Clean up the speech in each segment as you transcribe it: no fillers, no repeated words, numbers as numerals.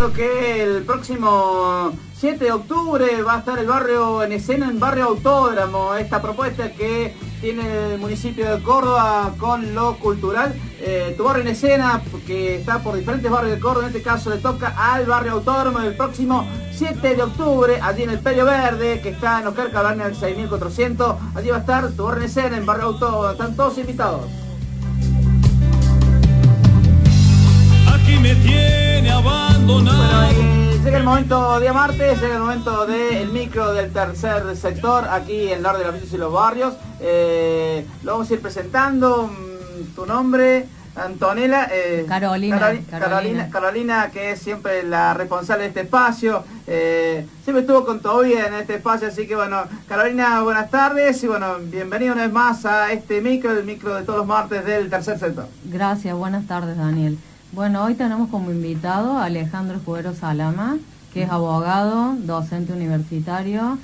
Que el próximo 7 de octubre va a estar el barrio en escena en Barrio Autódromo, esta propuesta que tiene el municipio de Córdoba con lo cultural. Tu barrio en escena, que está por diferentes barrios de Córdoba, en este caso le toca al Barrio Autódromo el próximo 7 de octubre, allí en el Perio Verde, que está en Oscar Cabaña del 6400. Allí va a estar tu barrio en escena en Barrio Autódromo, están todos invitados. Aquí me tiene abandonado. Bueno, llega el momento, día martes, llega el momento del micro del tercer sector, aquí en el norte de los villas y los barrios. Lo vamos a ir presentando. Tu nombre, Antonella. Carolina, que es siempre la responsable de este espacio. Siempre estuvo con Tobía en este espacio, así que bueno, Carolina, buenas tardes y bueno, bienvenido una vez más a este micro, el micro de todos los martes del tercer sector. Gracias, buenas tardes, Daniel. Bueno, hoy tenemos como invitado a Alejandro Escudero Salama, que es abogado, docente universitario,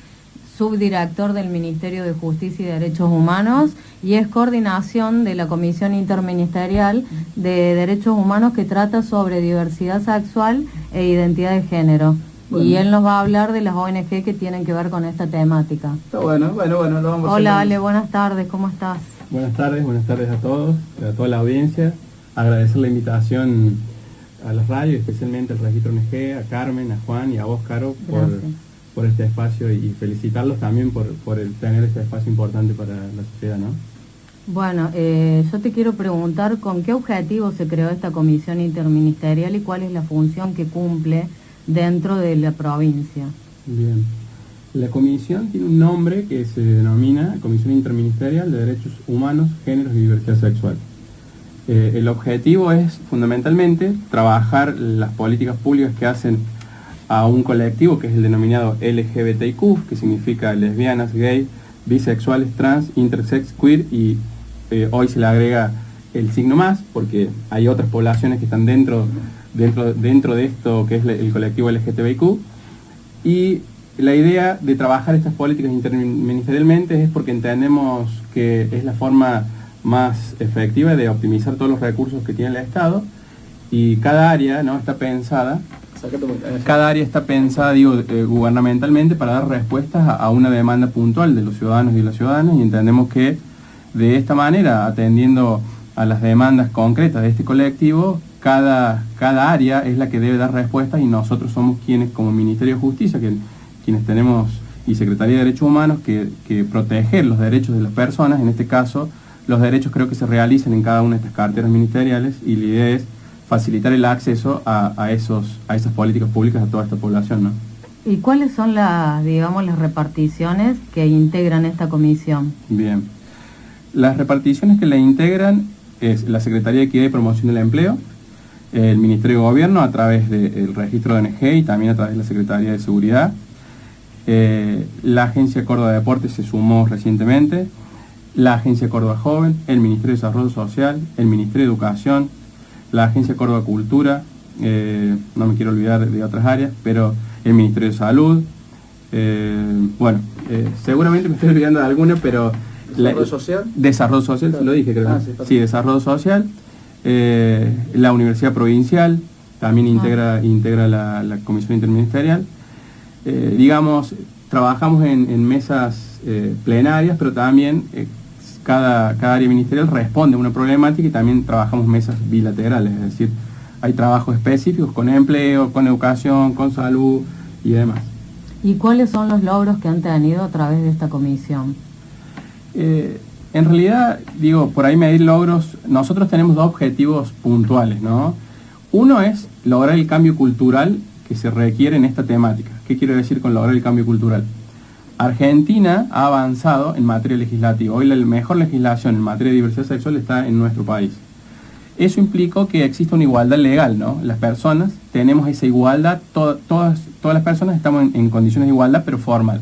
subdirector del Ministerio de Justicia y Derechos Humanos y es coordinación de la Comisión Interministerial de Derechos Humanos que trata sobre diversidad sexual e identidad de género. Bueno. Y él nos va a hablar de las ONG que tienen que ver con esta temática. Está bueno, lo vamos a hacer. Hola Ale, buenas tardes, ¿cómo estás? Buenas tardes a todos, a toda la audiencia. Agradecer la invitación a la radio, especialmente al Registro ONG, a Carmen, a Juan y a vos, Caro, por este espacio y felicitarlos también por el tener este espacio importante para la sociedad, ¿no? Bueno, yo te quiero preguntar con qué objetivo se creó esta comisión interministerial y cuál es la función que cumple dentro de la provincia. Bien, la comisión tiene un nombre que se denomina Comisión Interministerial de Derechos Humanos, Géneros y Diversidad Sexual. El objetivo es fundamentalmente trabajar las políticas públicas que hacen a un colectivo que es el denominado LGBTIQ, que significa lesbianas, gay, bisexuales, trans, intersex, queer y hoy se le agrega el signo más porque hay otras poblaciones que están dentro de esto que es el colectivo LGBTIQ. Y la idea de trabajar estas políticas interministerialmente es porque entendemos que es la forma más efectiva de optimizar todos los recursos que tiene el Estado y cada área, ¿no?, está pensada. Cada área está pensada, gubernamentalmente para dar respuestas a una demanda puntual de los ciudadanos y las ciudadanas y entendemos que de esta manera, atendiendo a las demandas concretas de este colectivo, cada área es la que debe dar respuestas y nosotros somos quienes, como Ministerio de Justicia, quienes tenemos, y Secretaría de Derechos Humanos, que proteger los derechos de las personas. En este caso, los derechos creo que se realizan en cada una de estas carteras ministeriales y la idea es facilitar el acceso a esas políticas públicas a toda esta población, ¿no? ¿Y cuáles son las reparticiones que integran esta comisión? Bien, las reparticiones que la integran es la Secretaría de Equidad y Promoción del Empleo, el Ministerio de Gobierno a través del Registro de ONG y también a través de la Secretaría de Seguridad, la Agencia Córdoba de Deportes se sumó recientemente, la Agencia Córdoba Joven, el Ministerio de Desarrollo Social, el Ministerio de Educación, la Agencia Córdoba Cultura, no me quiero olvidar de otras áreas, pero el Ministerio de Salud, seguramente me estoy olvidando de alguna, pero... ¿Desarrollo social? Desarrollo social, lo dije creo. Sí, Desarrollo Social, la Universidad Provincial, también integra la Comisión Interministerial. Trabajamos en mesas plenarias, pero también cada área ministerial responde a una problemática y también trabajamos mesas bilaterales, es decir, hay trabajos específicos con empleo, con educación, con salud y demás. ¿Y cuáles son los logros que han tenido a través de esta comisión? En realidad, por ahí medir logros, nosotros tenemos dos objetivos puntuales, ¿no? Uno es lograr el cambio cultural que se requiere en esta temática. ¿Qué quiero decir con lograr el cambio cultural? Argentina ha avanzado en materia legislativa. Hoy la mejor legislación en materia de diversidad sexual está en nuestro país. Eso implicó que exista una igualdad legal, ¿no? Las personas tenemos esa igualdad, todas las personas estamos en condiciones de igualdad, pero formal.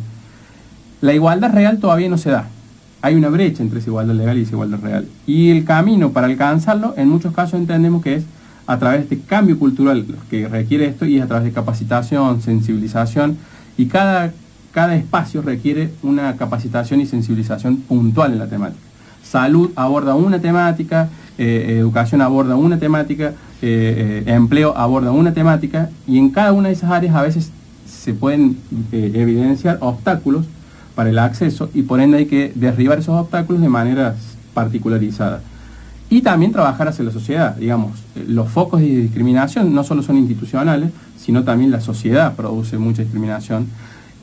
La igualdad real todavía no se da. Hay una brecha entre esa igualdad legal y esa igualdad real. Y el camino para alcanzarlo, en muchos casos entendemos que es a través de este cambio cultural que requiere esto y a través de capacitación, sensibilización y cada espacio requiere una capacitación y sensibilización puntual en la temática. Salud aborda una temática, educación aborda una temática, empleo aborda una temática, y en cada una de esas áreas a veces se pueden evidenciar obstáculos para el acceso, y por ende hay que derribar esos obstáculos de manera particularizada. Y también trabajar hacia la sociedad, digamos, los focos de discriminación no solo son institucionales, sino también la sociedad produce mucha discriminación,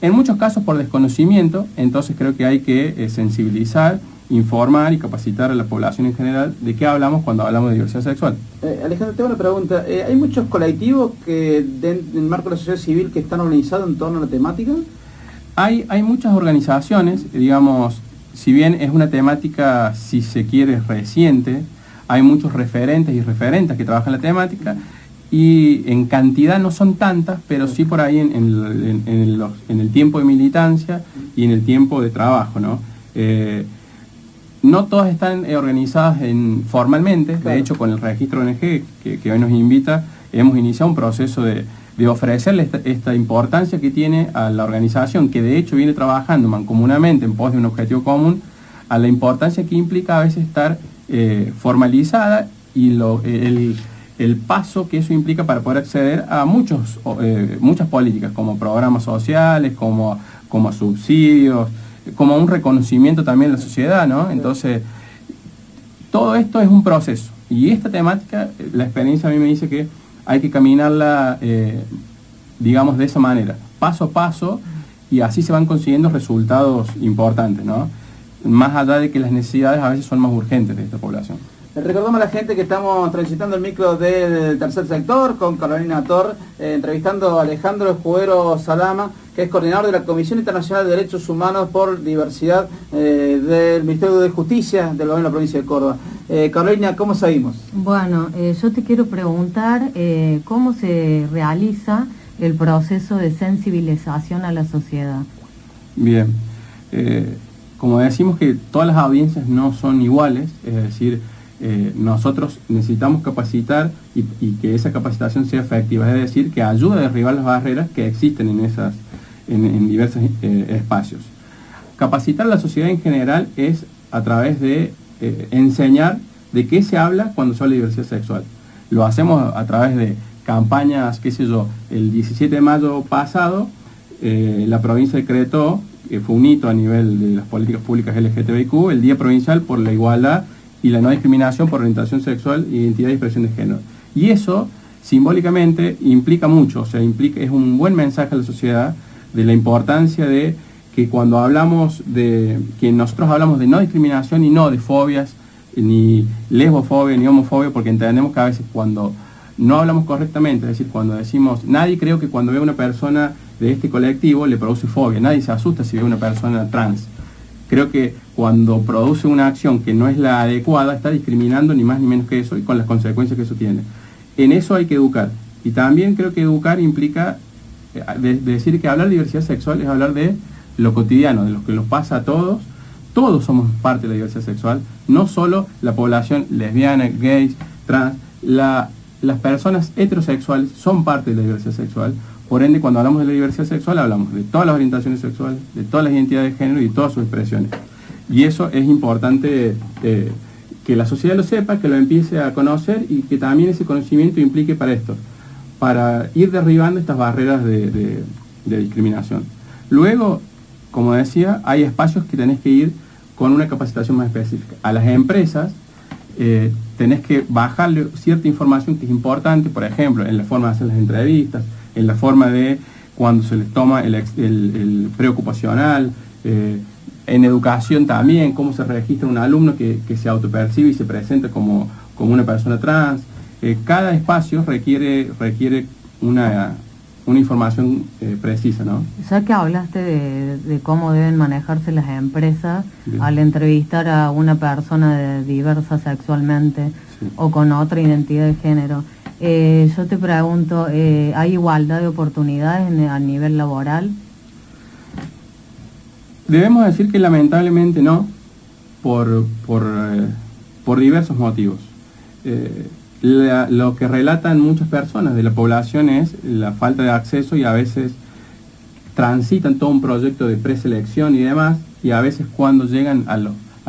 en muchos casos por desconocimiento. Entonces creo que hay que sensibilizar, informar y capacitar a la población en general de qué hablamos cuando hablamos de diversidad sexual. Alejandro, tengo una pregunta. ¿Hay muchos colectivos que en el marco de la sociedad civil que están organizados en torno a la temática? Hay muchas organizaciones, digamos, si bien es una temática, si se quiere, reciente, hay muchos referentes y referentas que trabajan la temática, y en cantidad no son tantas, pero sí por ahí en el tiempo de militancia y en el tiempo de trabajo, ¿no? No todas están organizadas formalmente. Claro. De hecho, con el registro ONG que hoy nos invita, hemos iniciado un proceso de ofrecerle esta importancia que tiene a la organización, que de hecho viene trabajando mancomunadamente en pos de un objetivo común, a la importancia que implica a veces estar formalizada, y el paso que eso implica para poder acceder a muchas políticas, como programas sociales, como a subsidios, como un reconocimiento también de la sociedad, ¿no? Entonces, todo esto es un proceso, y esta temática, la experiencia a mí me dice que hay que caminarla, digamos, de esa manera, paso a paso, y así se van consiguiendo resultados importantes, ¿no? Más allá de que las necesidades a veces son más urgentes de esta población. Recordamos a la gente que estamos transitando el micro del tercer sector con Carolina Tor, entrevistando a Alejandro Escudero Salama, que es coordinador de la Comisión Internacional de Derechos Humanos por Diversidad del Ministerio de Justicia del Gobierno de la provincia de Córdoba. Carolina, ¿cómo seguimos? Bueno, yo te quiero preguntar cómo se realiza el proceso de sensibilización a la sociedad. Bien, como decimos que todas las audiencias no son iguales, es decir, nosotros necesitamos capacitar y que esa capacitación sea efectiva, es decir, que ayude a derribar las barreras que existen en diversos espacios. Capacitar a la sociedad en general es a través de enseñar de qué se habla cuando se habla de diversidad sexual. Lo hacemos a través de campañas, qué sé yo, el 17 de mayo pasado, la provincia decretó, que fue un hito a nivel de las políticas públicas LGTBIQ, el Día Provincial por la Igualdad y la No Discriminación por Orientación Sexual, Identidad y Expresión de Género. Y eso, simbólicamente, implica mucho, o sea, es un buen mensaje a la sociedad de la importancia de que cuando hablamos que nosotros hablamos de no discriminación y no de fobias, ni lesbofobia, ni homofobia, porque entendemos que a veces cuando no hablamos correctamente, es decir, cuando decimos, nadie creo que cuando ve a una persona de este colectivo le produce fobia, nadie se asusta si ve a una persona trans. Creo que cuando produce una acción que no es la adecuada, está discriminando ni más ni menos que eso, y con las consecuencias que eso tiene. En eso hay que educar. Y también creo que educar implica decir que hablar de diversidad sexual es hablar de lo cotidiano, de lo que nos pasa a todos. Todos somos parte de la diversidad sexual, no solo la población lesbiana, gays, trans. Las personas heterosexuales son parte de la diversidad sexual. Por ende, cuando hablamos de la diversidad sexual, hablamos de todas las orientaciones sexuales, de todas las identidades de género y de todas sus expresiones. Y eso es importante que la sociedad lo sepa, que lo empiece a conocer, y que también ese conocimiento implique para esto, para ir derribando estas barreras de discriminación. Luego, como decía, hay espacios que tenés que ir con una capacitación más específica. A las empresas tenés que bajarle cierta información que es importante, por ejemplo, en la forma de hacer las entrevistas, en la forma de cuando se les toma el preocupacional, en educación también, cómo se registra un alumno que se autopercibe y se presenta como una persona trans. Cada espacio requiere una información precisa, ¿no? Ya que hablaste de cómo deben manejarse las empresas, bien, al entrevistar a una persona diversa sexualmente, sí, o con otra identidad de género, yo te pregunto, ¿hay igualdad de oportunidades a nivel laboral? Debemos decir que lamentablemente no, por diversos motivos. Lo que relatan muchas personas de la población es la falta de acceso, y a veces transitan todo un proyecto de preselección y demás, y a veces cuando llegan a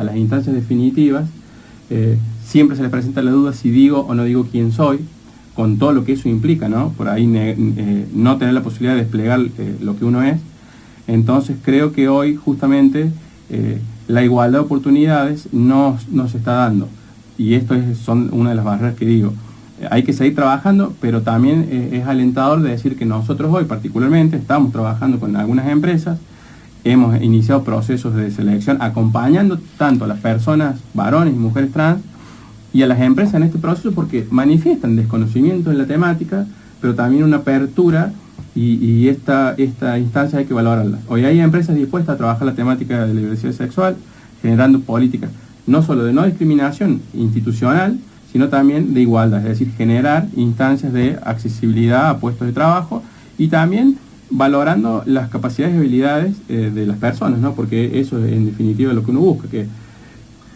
las instancias definitivas siempre se les presenta la duda si digo o no digo quién soy, con todo lo que eso implica, ¿no? Por ahí no tener la posibilidad de desplegar lo que uno es. Entonces creo que hoy justamente la igualdad de oportunidades no se está dando. Y esto son una de las barreras que digo. Hay que seguir trabajando, pero también es alentador de decir que nosotros hoy particularmente estamos trabajando con algunas empresas, hemos iniciado procesos de selección acompañando tanto a las personas, varones y mujeres trans, y a las empresas en este proceso porque manifiestan desconocimiento en la temática, pero también una apertura y esta instancia hay que valorarla. Hoy hay empresas dispuestas a trabajar la temática de la diversidad sexual, generando políticas no solo de no discriminación institucional, sino también de igualdad, es decir, generar instancias de accesibilidad a puestos de trabajo y también valorando las capacidades y habilidades de las personas, ¿no? Porque eso es en definitiva lo que uno busca,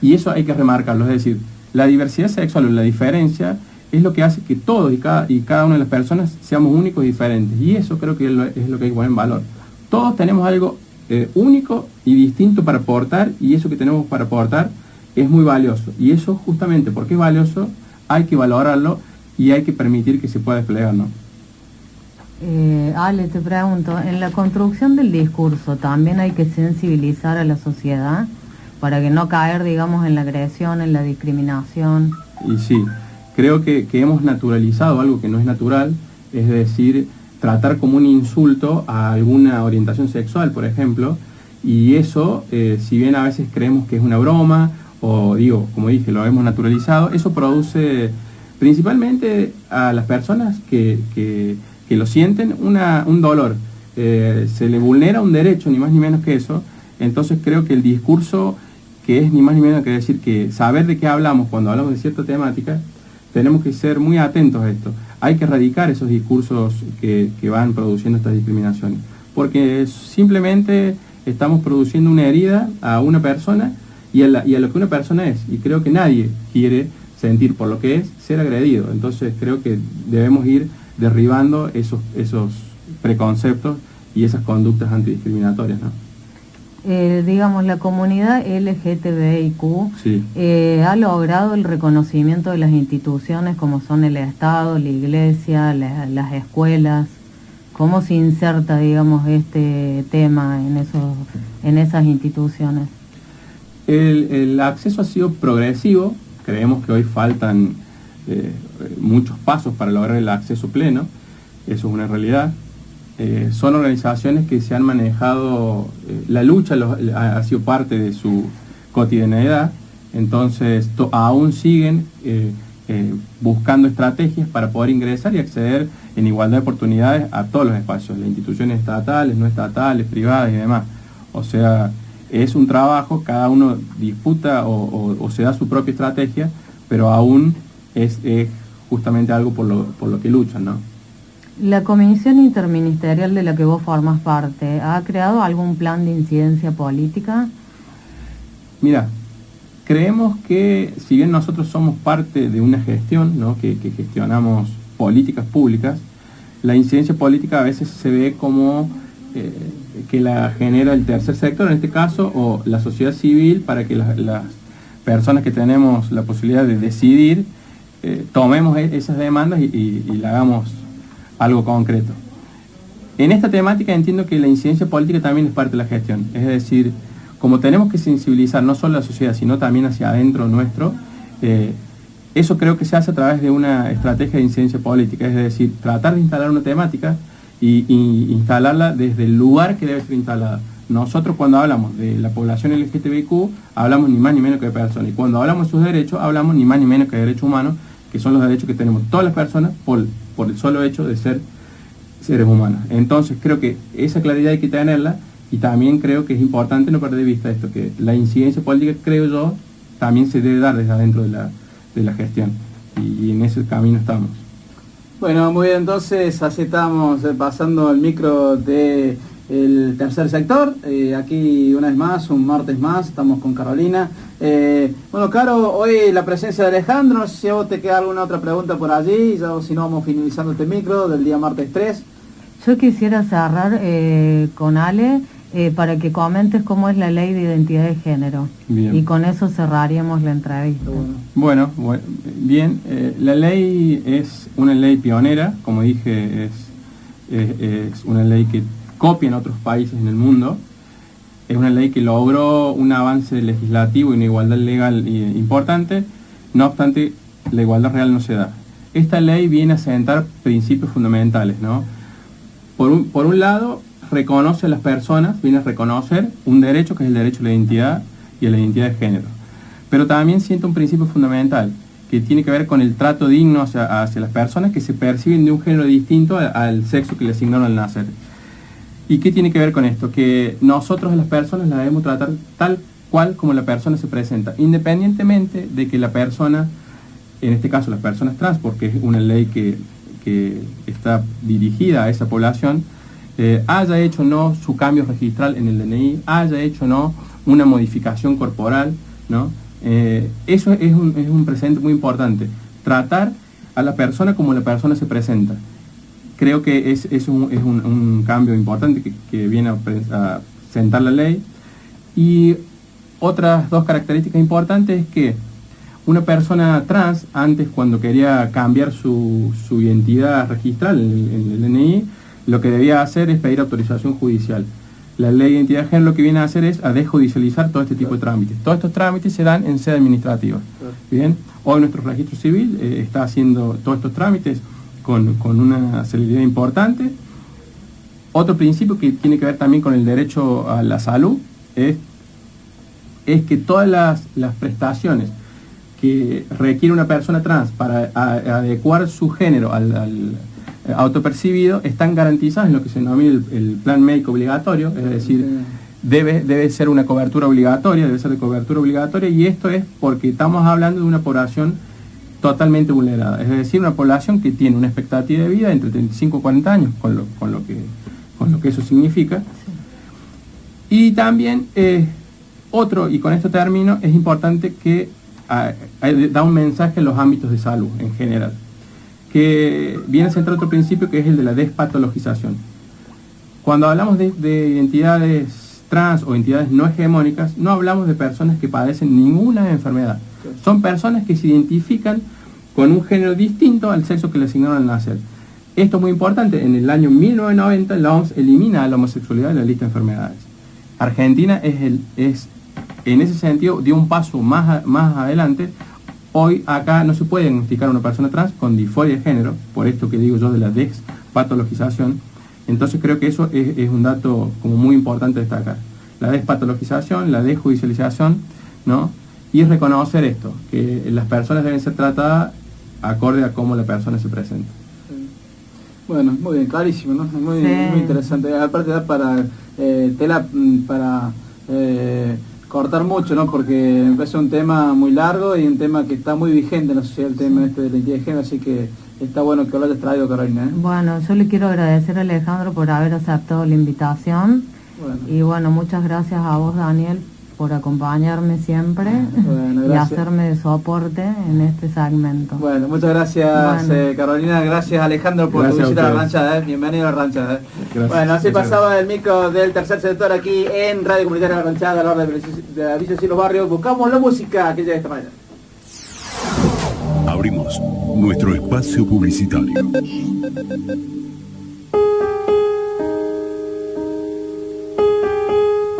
y eso hay que remarcarlo, es decir, la diversidad sexual o la diferencia es lo que hace que todos y cada una de las personas seamos únicos y diferentes, y eso creo que es lo que hay que poner en valor. Todos tenemos algo único y distinto para aportar, y eso que tenemos para aportar es muy valioso, y eso justamente porque es valioso hay que valorarlo y hay que permitir que se pueda desplegar, ¿no? Ale, te pregunto, en la construcción del discurso también hay que sensibilizar a la sociedad para que no caer, digamos, en la agresión, en la discriminación. Y sí, creo que hemos naturalizado algo que no es natural, es decir, tratar como un insulto a alguna orientación sexual, por ejemplo, y eso, si bien a veces creemos que es una broma, o digo, como dije, lo hemos naturalizado, eso produce principalmente a las personas que lo sienten un dolor, se le vulnera un derecho, ni más ni menos que eso. Entonces creo que el discurso, que es ni más ni menos que decir que saber de qué hablamos cuando hablamos de cierta temática, tenemos que ser muy atentos a esto. Hay que erradicar esos discursos que van produciendo estas discriminaciones, porque simplemente estamos produciendo una herida a una persona y a lo que una persona es, y creo que nadie quiere sentir por lo que es ser agredido. Entonces creo que debemos ir derribando esos preconceptos y esas conductas antidiscriminatorias, ¿no? Digamos, la comunidad LGTBIQ sí. Ha logrado el reconocimiento de las instituciones como son el Estado, la Iglesia, las escuelas. ¿Cómo se inserta, digamos, este tema en esas instituciones? El acceso ha sido progresivo. Creemos que hoy faltan muchos pasos para lograr el acceso pleno. Eso es una realidad. Son organizaciones que se han manejado, la lucha ha sido parte de su cotidianeidad, entonces aún siguen buscando estrategias para poder ingresar y acceder en igualdad de oportunidades a todos los espacios, las instituciones estatales, no estatales, privadas y demás. O sea, es un trabajo, cada uno disputa o se da su propia estrategia, pero aún es justamente algo por lo que luchan, ¿no? La Comisión Interministerial de la que vos formas parte, ¿ha creado algún plan de incidencia política? Mira, creemos que si bien nosotros somos parte de una gestión, ¿no? que gestionamos políticas públicas, la incidencia política a veces se ve como que la genera el tercer sector, en este caso, o la sociedad civil, para que las personas que tenemos la posibilidad de decidir, tomemos esas demandas y la hagamos algo concreto. En esta temática entiendo que la incidencia política también es parte de la gestión, es decir, como tenemos que sensibilizar no solo a la sociedad, sino también hacia adentro nuestro, eso creo que se hace a través de una estrategia de incidencia política, es decir, tratar de instalar una temática y instalarla desde el lugar que debe ser instalada. Nosotros cuando hablamos de la población LGTBIQ, hablamos ni más ni menos que de personas, y cuando hablamos de sus derechos, hablamos ni más ni menos que de derechos humanos, que son los derechos que tenemos todas las personas por el solo hecho de ser seres humanos. Entonces creo que esa claridad hay que tenerla, y también creo que es importante no perder de vista esto, que la incidencia política, creo yo, también se debe dar desde adentro de la gestión, y en ese camino estamos. Bueno, muy bien, entonces así estamos pasando el micro del tercer sector, aquí una vez más, un martes más, estamos con Carolina. Bueno, Caro, hoy la presencia de Alejandro, no sé si a vos te queda alguna otra pregunta por allí, ya, o si no vamos finalizando este micro del día martes 3. Yo quisiera cerrar con Ale para que comentes cómo es la ley de identidad de género. Bien. Y con eso cerraríamos la entrevista. Bueno, bien, la ley es una ley pionera, como dije, es una ley que copia en otros países en el mundo. Es una ley que logró un avance legislativo y una igualdad legal importante, no obstante, la igualdad real no se da. Esta ley viene a sentar principios fundamentales, ¿no? Por un lado, reconoce a las personas, viene a reconocer un derecho que es el derecho a la identidad y a la identidad de género. Pero también sienta un principio fundamental que tiene que ver con el trato digno hacia las personas que se perciben de un género distinto al sexo que le asignaron al nacer. ¿Y qué tiene que ver con esto? Que nosotros a las personas las debemos tratar tal cual como la persona se presenta, independientemente de que la persona, en este caso las personas trans, porque es una ley que está dirigida a esa población, haya hecho o no su cambio registral en el DNI, haya hecho o no una modificación corporal, ¿no? Eso es un precedente muy importante, tratar a la persona como la persona se presenta. Creo que es un cambio importante que viene a sentar la ley. Y otras dos características importantes es que una persona trans, antes cuando quería cambiar su identidad registral en el DNI, lo que debía hacer es pedir autorización judicial. La ley de identidad de género lo que viene a hacer es a desjudicializar todo este tipo de trámites. Todos estos trámites se dan en sede administrativa. Bien, hoy nuestro registro civil está haciendo todos estos trámites con una celeridad importante. Otro principio que tiene que ver también con el derecho a la salud es que todas las prestaciones que requiere una persona trans para adecuar su género al autopercibido están garantizadas en lo que se denomina el plan médico obligatorio, es decir, debe ser una cobertura obligatoria, debe ser de cobertura obligatoria, y esto es porque estamos hablando de una población totalmente vulnerada, es decir, una población que tiene una expectativa de vida entre 35 y 40 años, con lo que eso significa. Y también y con esto termino, es importante que da un mensaje en los ámbitos de salud en general, que viene a centrar otro principio que es el de la despatologización. Cuando hablamos de identidades trans o entidades no hegemónicas, no hablamos de personas que padecen ninguna enfermedad. Son personas que se identifican con un género distinto al sexo que le asignaron al nacer. Esto es muy importante. En el año 1990 la OMS elimina la homosexualidad de la lista de enfermedades. Argentina en ese sentido dio un paso más adelante. Hoy acá no se puede diagnosticar a una persona trans con disforia de género, por esto que digo yo de la despatologización. Entonces creo que eso es un dato como muy importante destacar. La despatologización, la desjudicialización, ¿no? Y reconocer esto, que las personas deben ser tratadas acorde a cómo la persona se presenta. Bueno, muy bien, clarísimo, ¿no? Muy interesante. Aparte da para tela para cortar mucho, ¿no? Porque es un tema muy largo y un tema que está muy vigente en la sociedad, el tema de la identidad de género, así que está bueno que lo hayas traído, Carolina, ¿eh? Bueno, yo le quiero agradecer a Alejandro por haber aceptado la invitación. Y bueno, muchas gracias a vos, Daniel, por acompañarme siempre y hacerme de soporte en este segmento. Bueno, muchas gracias, Carolina. Gracias, Alejandro, por tu visita a la ranchada. Bienvenido a la ranchada. Bueno, así pasaba el micro del tercer sector aquí en Radio Comunitaria La Ranchada, a la hora de Villa y los Barrios. Buscamos la música que llega de esta manera. Abrimos nuestro espacio publicitario.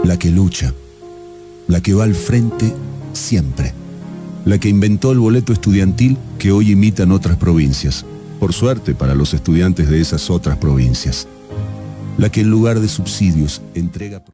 La que lucha, la que va al frente siempre, la que inventó el boleto estudiantil que hoy imitan otras provincias, por suerte para los estudiantes de esas otras provincias, la que en lugar de subsidios entrega